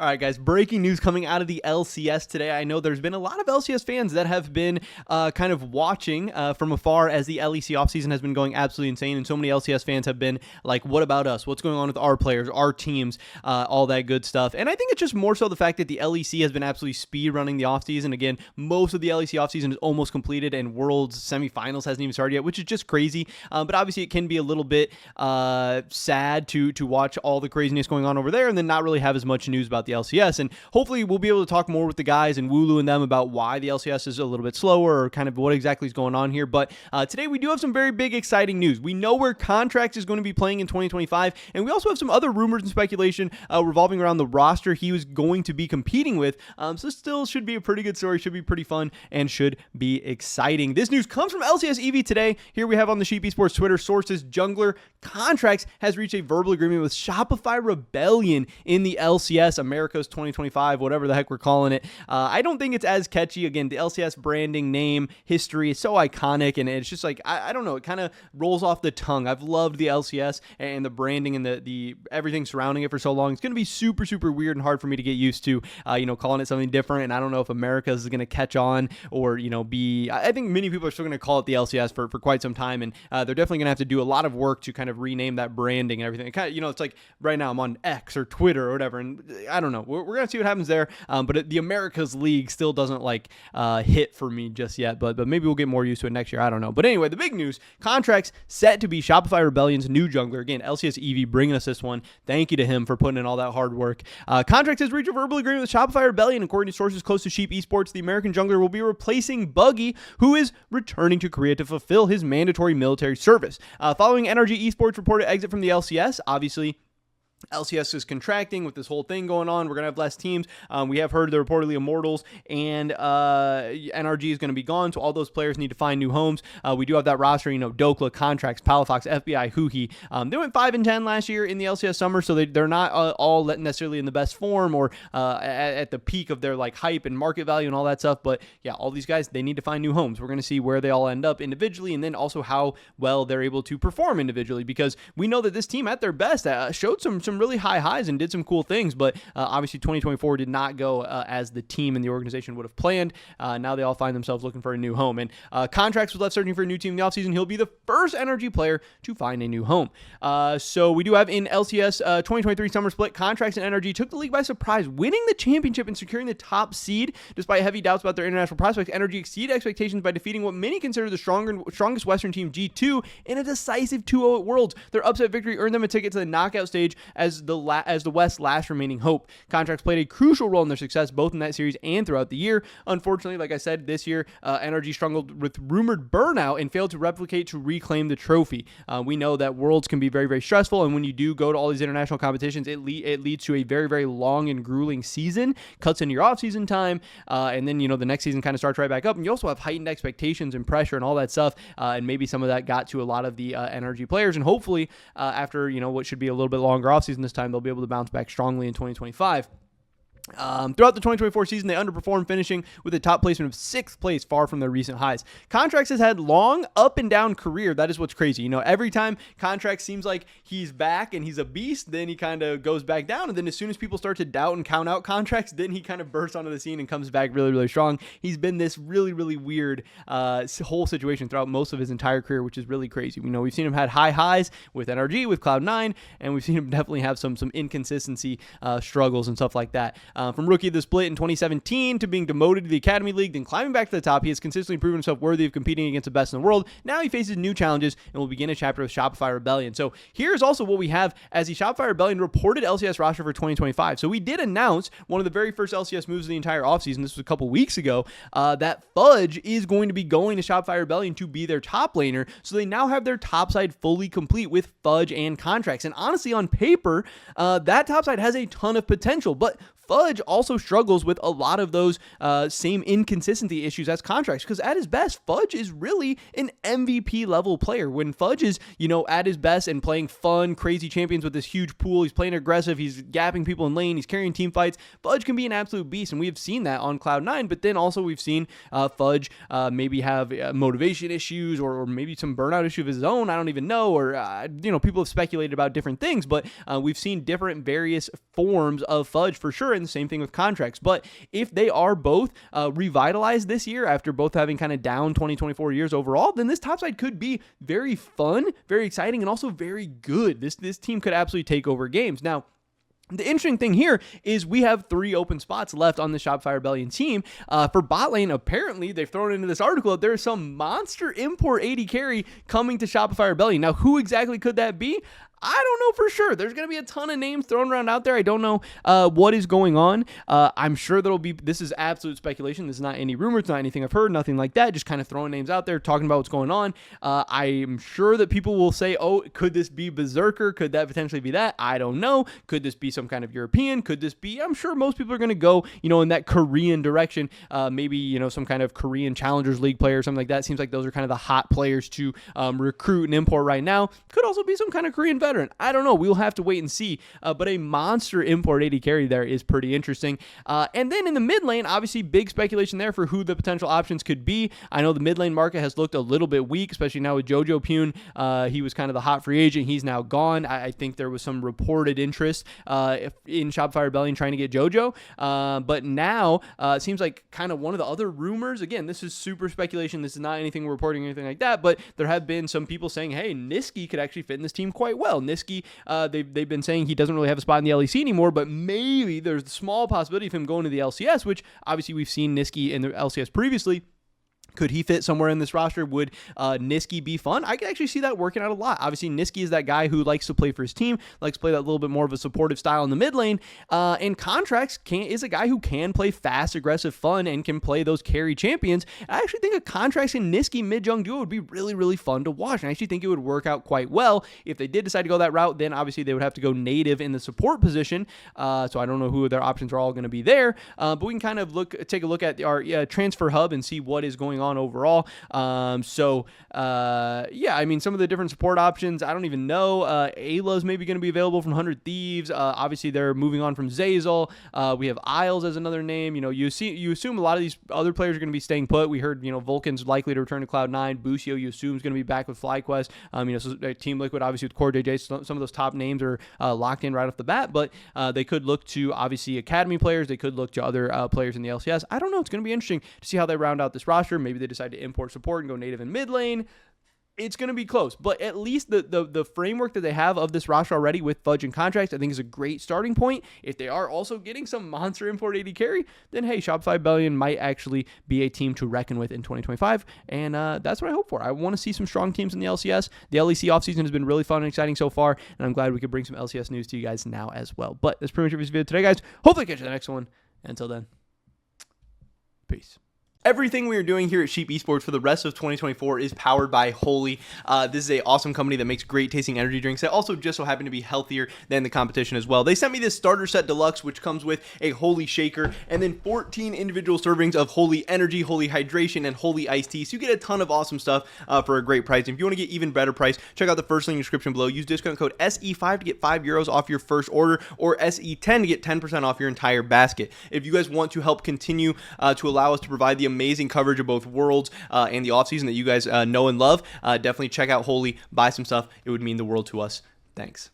All right, guys, breaking news coming out of the LCS today. I know there's been a lot of LCS fans that have been kind of watching from afar as the LEC offseason has been going absolutely insane, and so many LCS fans have been like, what about us? What's going on with our players, our teams, all that good stuff? And I think it's just more so the fact that the LEC has been absolutely speed running the offseason. Again, most of the LEC offseason is almost completed, and Worlds semifinals hasn't even started yet, which is just crazy. But obviously, it can be a little bit sad to watch all the craziness going on over there and then not really have as much news about the LCS. And hopefully we'll be able to talk more with the guys and Wooloo and them about why the LCS is a little bit slower or kind of what exactly is going on here. But today we do have some very big exciting news. We know where Contracts is going to be playing in 2025, and we also have some other rumors and speculation revolving around the roster he was going to be competing with. So still should be a pretty good story, should be pretty fun, and should be exciting. This news comes from LCS EV today. Here we have on the Sheep Esports Twitter sources, jungler Contracts has reached a verbal agreement with Shopify Rebellion in the LCS America's 2025, whatever the heck we're calling it. I don't think it's as catchy. Again, the LCS branding, name, history is so iconic, and it's just like, I don't know, it kind of rolls off the tongue. I've loved the LCS and the branding and the everything surrounding it for so long. It's going to be super, super weird and hard for me to get used to, calling it something different, and I don't know if America's is going to catch on or, I think many people are still going to call it the LCS for quite some time, and they're definitely going to have to do a lot of work to kind of rename that branding and everything. It kind of, it's like right now I'm on X or Twitter or whatever, and I don't know. We're going to see what happens there, but the America's League still doesn't hit for me just yet, but maybe we'll get more used to it next year. I don't know. But anyway, the big news, Contracts set to be Shopify Rebellion's new jungler. Again, LCS EV bringing us this one. Thank you to him for putting in all that hard work. Contracts has reached a verbal agreement with Shopify Rebellion. According to sources close to Sheep Esports, the American jungler will be replacing Buggy, who is returning to Korea to fulfill his mandatory military service. Following NRG Esports reported exit from the LCS, obviously LCS is contracting with this whole thing going on. We're going to have less teams. We have heard they're reportedly Immortals and NRG is going to be gone, so all those players need to find new homes. We do have that roster, Dokla, Contracts, Palafox, FBI, Huhi. They went 5-10 last year in the LCS summer, so they're not all necessarily in the best form or at the peak of their hype and market value and all that stuff. But yeah, all these guys, they need to find new homes. We're going to see where they all end up individually, and then also how well they're able to perform individually, because we know that this team at their best showed some really high highs and did some cool things, but obviously 2024 did not go as the team and the organization would have planned. Now they all find themselves looking for a new home, and Contracts was left searching for a new team in the offseason. He'll be the first NRG player to find a new home. So we do have in LCS 2023 summer split, Contracts and NRG took the league by surprise, winning the championship and securing the top seed. Despite heavy doubts about their international prospects, NRG exceeded expectations by defeating what many consider the strongest Western team, G2, in a decisive 2-0 at Worlds. Their upset victory earned them a ticket to the knockout stage as the West's last remaining hope. Contracts played a crucial role in their success both in that series and throughout the year. Unfortunately, like I said, this year NRG struggled with rumored burnout and failed to replicate to reclaim the trophy. We know that Worlds can be very, very stressful, and when you do go to all these international competitions, it leads to a very, very long and grueling season, cuts into your off-season time, and then the next season kind of starts right back up, and you also have heightened expectations and pressure and all that stuff, and maybe some of that got to a lot of the NRG players, and hopefully after what should be a little bit longer off-season this time, they'll be able to bounce back strongly in 2025. Throughout the 2024 season, they underperformed, finishing with a top placement of 6th place, far from their recent highs. Contracts has had long up and down career. That is what's crazy. Every time Contracts seems like he's back and he's a beast, then he kind of goes back down. And then as soon as people start to doubt and count out Contracts, then he kind of bursts onto the scene and comes back really, really strong. He's been this really, really weird whole situation throughout most of his entire career, which is really crazy. We've seen him had high highs with NRG, with Cloud9, and we've seen him definitely have some inconsistency struggles and stuff like that. From rookie of the split in 2017 to being demoted to the Academy League, then climbing back to the top, he has consistently proven himself worthy of competing against the best in the world. Now he faces new challenges and will begin a chapter with Shopify Rebellion. So here's also what we have as the Shopify Rebellion reported LCS roster for 2025. So we did announce one of the very first LCS moves of the entire offseason. This was a couple weeks ago, that Fudge is going to be going to Shopify Rebellion to be their top laner. So they now have their top side fully complete with Fudge and Contracts. And honestly, on paper, that top side has a ton of potential, but Fudge also struggles with a lot of those same inconsistency issues as Contracts, because at his best, Fudge is really an MVP level player. When Fudge is, at his best and playing fun, crazy champions with this huge pool, he's playing aggressive, he's gapping people in lane, he's carrying team fights, Fudge can be an absolute beast, and we have seen that on Cloud9, but then also we've seen Fudge maybe have motivation issues or maybe some burnout issue of his own, I don't even know, or, people have speculated about different things, but we've seen different various forms of Fudge for sure, and same thing with contracts. But if they are both revitalized this year after both having kind of down 2024 years overall, then this topside could be very fun, very exciting, and also very good. This team could absolutely take over games. Now, the interesting thing here is we have 3 open spots left on the Shopify Rebellion team. For bot lane, apparently, they've thrown into this article that there's some monster import AD carry coming to Shopify Rebellion. Now, who exactly could that be? I don't know for sure. There's going to be a ton of names thrown around out there. I don't know what is going on. I'm sure this is absolute speculation. This is not any rumors, not anything I've heard, nothing like that. Just kind of throwing names out there, talking about what's going on. I'm sure that people will say, oh, could this be Berserker? Could that potentially be that? I don't know. Could this be some kind of European? Could this be, I'm sure most people are going to go, in that Korean direction. Maybe, some kind of Korean Challengers League player or something like that. Seems like those are kind of the hot players to recruit and import right now. Could also be some kind of Korean veteran. I don't know. We'll have to wait and see. But a monster import AD carry there is pretty interesting. And then in the mid lane, obviously big speculation there for who the potential options could be. I know the mid lane market has looked a little bit weak, especially now with JoJo Pune. He was kind of the hot free agent. He's now gone. I think there was some reported interest in Shopify Rebellion trying to get JoJo. But now it seems like kind of one of the other rumors. Again, this is super speculation. This is not anything we're reporting or anything like that. But there have been some people saying, hey, Niski could actually fit in this team quite well. Niski, they've been saying he doesn't really have a spot in the LEC anymore, but maybe there's a small possibility of him going to the LCS, which obviously we've seen Niski in the LCS previously. Could he fit somewhere in this roster? Would Niski be fun? I could actually see that working out a lot. Obviously, Niski is that guy who likes to play for his team, likes to play that little bit more of a supportive style in the mid lane. And Contracts is a guy who can play fast, aggressive, fun, and can play those carry champions. And I actually think a Contracts and Niski mid-jung duo would be really, really fun to watch. And I actually think it would work out quite well. If they did decide to go that route, then obviously they would have to go native in the support position. So I don't know who their options are all going to be there. But we can kind of take a look at our transfer hub and see what is going on overall. Yeah, I mean, some of the different support options, I don't even know. Ayla's maybe going to be available from 100 Thieves. Obviously, they're moving on from Zazel. We have Isles as another name. You assume a lot of these other players are going to be staying put. We heard, Vulcan's likely to return to Cloud9. Busio, you assume, is going to be back with FlyQuest. So Team Liquid, obviously, with Core JJ, some of those top names are locked in right off the bat, but they could look to, obviously, Academy players. They could look to other players in the LCS. I don't know. It's going to be interesting to see how they round out this roster. Maybe they decide to import support and go native in mid lane. It's going to be close, but at least the framework that they have of this roster already with Fudge and Contracts, I think is a great starting point. If they are also getting some monster import AD carry, then hey, Shopify Rebellion might actually be a team to reckon with in 2025, and that's what I hope for. I want to see some strong teams in the LCS. The LEC offseason has been really fun and exciting so far, and I'm glad we could bring some LCS news to you guys now as well. But that's pretty much it for this video today, guys. Hopefully catch you in the next one. Until then, peace. Everything we are doing here at Sheep Esports for the rest of 2024 is powered by Holy. This is an awesome company that makes great tasting energy drinks that also just so happen to be healthier than the competition as well. They sent me this starter set deluxe, which comes with a Holy shaker and then 14 individual servings of Holy Energy, Holy Hydration, and Holy Iced Tea. So you get a ton of awesome stuff for a great price. And if you want to get even better price, check out the first link in the description below. Use discount code SE5 to get €5 off your first order, or SE10 to get 10% off your entire basket. If you guys want to help continue to allow us to provide the amazing coverage of both Worlds and the offseason that you guys know and love, definitely check out Holy, buy some stuff. It would mean the world to us. Thanks.